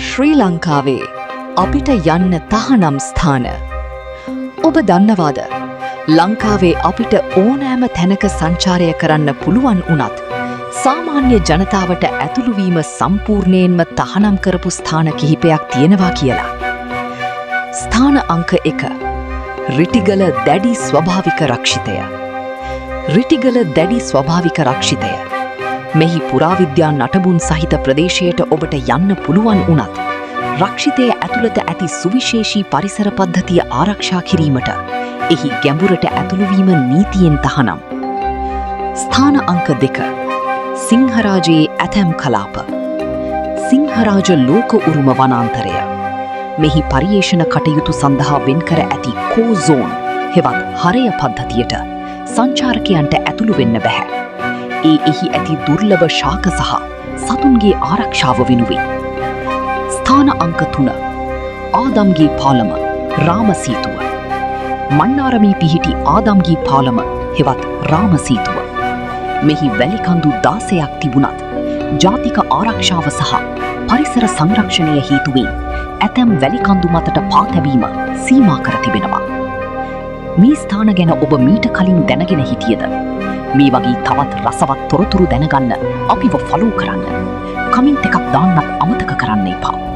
ශ්‍රී ලංකාවේ අපිට යන්න තහනම් ස්ථාන. ඔබ දන්නවාද? ලංකාවේ අපිට ඕනෑම තැනක සංචාරය කරන්න පුළුවන් වුණත් සාමාන්‍ය ජනතාවට ඇතුළුවීම සම්පූර්ණයෙන්ම තහනම් කරපු ස්ථාන කිහිපයක් තියෙනවා කියලා. ස්ථාන අංක 1. රිටිගල දැඩි ස්වභාවික රක්ෂිතය. රිටිගල දැඩි ස්වභාවික රක්ෂිතය. මෙහි පුරාවිද්‍යා නටබුන් සහිත ප්‍රදේශයට ඔබට යන්න පුළුවන් වුණත් රක්ෂිතයේ ඇතුළත ඇති සුවිශේෂී පරිසර පද්ධතිය ආරක්ෂා කිරීමට එහි ගැඹුරට ඇතුළුවීම නීතියෙන් තහනම්. ස්ථාන අංක 2. සිංහරාජයේ ඇතැම් කලාප. සිංහරාජ ලෝක උරුම වනාන්තරය. මෙහි පර්යේෂණ කටයුතු සඳහා වෙන්කර ඇති කෝ සෝන් හෙවත් හරය පද්ධතියට සංචාරකයන්ට ඇතුළු වෙන්න බැහැ. එහි ඇති දුර්ලභ ශාක සහ සතුන්ගේ ආරක්ෂාව වෙනුවෙන්. ස්ථාන අංක 3. ආදම්ගේ පාලම රාමසීතුව. මන්නාරමේ පිහිටි ආදම්ගේ පාලම හෙවත් රාමසීතුව. මෙහි වැලිකඳු 16ක් තිබුණත් ජාතික ආරක්ෂාව සහ පරිසර සංරක්ෂණය හේතුවෙන් ඇතැම් වැලිකඳු මතට පා තැබීම සීමා කර තිබෙනවා. මේ ස්ථාන ගැන ඔබ මීට කලින් දැනගෙන හිටියද? මේ වගේ තවත් රසවත් තොරතුරු දැනගන්න අපිව ෆලෝ කරන්න. කමෙන්ට් එකක් දාන්නත් අමතක කරන්න එපා.